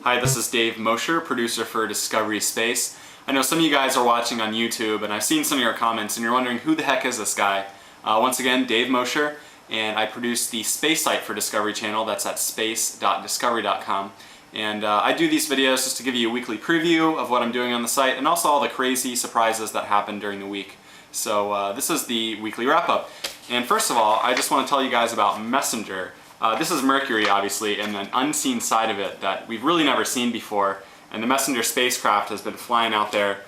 Hi, this is Dave Mosher, producer for Discovery Space. I know some of you guys are watching on YouTube, and I've seen some of your comments, and you're wondering who the heck is this guy. Once again, Dave Mosher, and I produce the space site for Discovery Channel. That's at space.discovery.com. And I do these videos just to give you a weekly preview of what I'm doing on the site, and also all the crazy surprises that happen during the week. So this is the weekly wrap-up. And first of all, I just want to tell you guys about Messenger. This is Mercury, obviously, and an unseen side of it that we've really never seen before. And the Messenger spacecraft has been flying out there,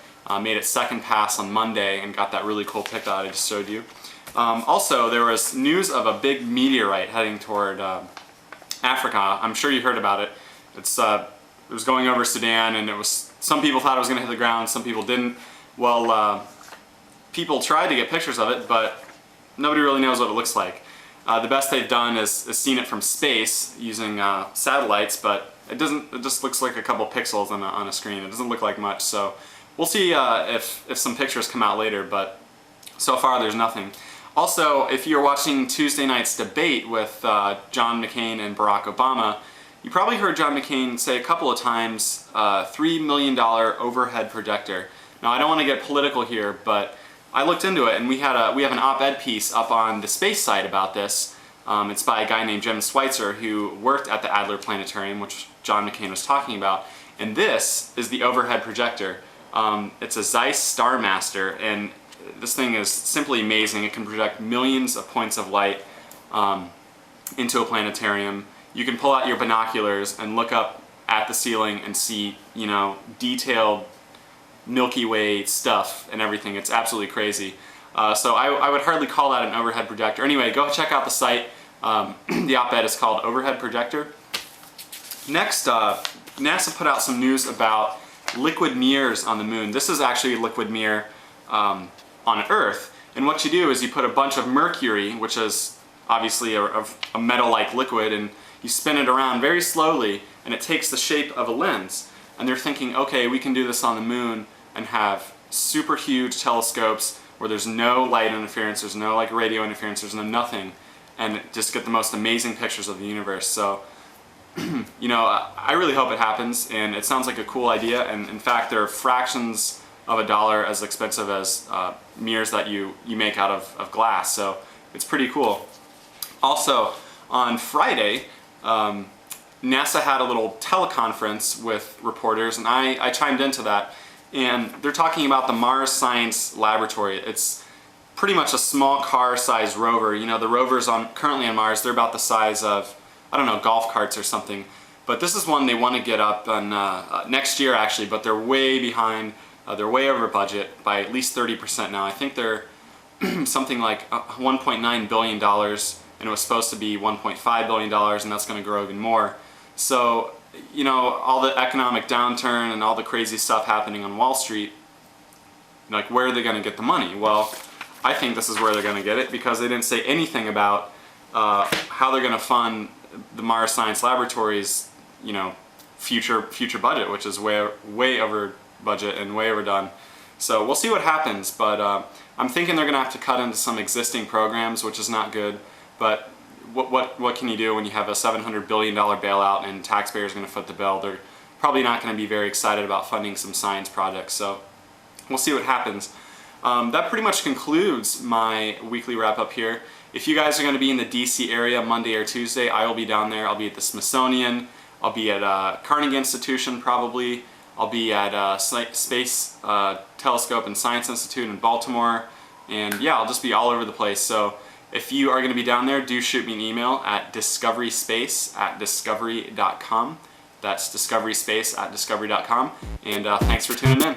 made its second pass on Monday, and got that really cool pic that I just showed you. Also, there was news of a big meteorite heading toward Africa. I'm sure you heard about it. It was going over Sudan, and some people thought it was going to hit the ground, some people didn't. Well, people tried to get pictures of it, but nobody really knows what it looks like. The best they've done is seen it from space using satellites, but it just looks like a couple pixels on a screen. It doesn't look like much, so we'll see if some pictures come out later, but so far there's nothing. Also, if you're watching Tuesday night's debate with John McCain and Barack Obama, you probably heard John McCain say a couple of times $3 million overhead projector. Now, I don't want to get political here, but I looked into it, and we have an op-ed piece up on the space site about this. It's by a guy named Jim Schweitzer, who worked at the Adler Planetarium, which John McCain was talking about. And this is the overhead projector. It's a Zeiss Starmaster, and this thing is simply amazing. It can project millions of points of light into a planetarium. You can pull out your binoculars and look up at the ceiling and see, you know, detailed Milky Way stuff and everything. It's absolutely crazy. So I would hardly call that an overhead projector. Anyway, go check out the site. The op-ed is called Overhead Projector. Next, NASA put out some news about liquid mirrors on the moon. This is actually a liquid mirror on Earth. And what you do is you put a bunch of mercury, which is obviously a metal-like liquid, and you spin it around very slowly, and it takes the shape of a lens. And they're thinking, okay, we can do this on the moon and have super huge telescopes where there's no light interference, there's no like radio interference, there's no nothing, and just get the most amazing pictures of the universe. So, you know, I really hope it happens, and it sounds like a cool idea, and in fact they're fractions of a dollar as expensive as mirrors that you make out of glass, so it's pretty cool. Also, on Friday, NASA had a little teleconference with reporters, and I chimed into that, and they're talking about the Mars Science Laboratory. It's pretty much a small car-sized rover. You know, the rovers currently on Mars, they're about the size of, I don't know, golf carts or something. But this is one they want to get up on next year, actually, but they're way behind. They're way over budget by at least 30% now. I think they're something like $1.9 billion, and it was supposed to be $1.5 billion, and that's going to grow even more. So, you know, all the economic downturn and all the crazy stuff happening on Wall Street, like, where are they going to get the money? Well, I think this is where they're going to get it, because they didn't say anything about how they're going to fund the Mars Science Laboratory's, you know, future budget, which is way over budget and way overdone. So we'll see what happens, but I'm thinking they're going to have to cut into some existing programs, which is not good, but what can you do when you have a $700 billion bailout and taxpayers are going to foot the bill? They're probably not going to be very excited about funding some science projects, so we'll see what happens. That pretty much concludes my weekly wrap-up here. If you guys are going to be in the DC area Monday or Tuesday, I will be down there. I'll be at the Smithsonian, I'll be at Carnegie Institution probably, I'll be at Space Telescope and Science Institute in Baltimore, and yeah, I'll just be all over the place. So if you are going to be down there, do shoot me an email at discoveryspace@discovery.com. That's discoveryspace@discovery.com, and thanks for tuning in.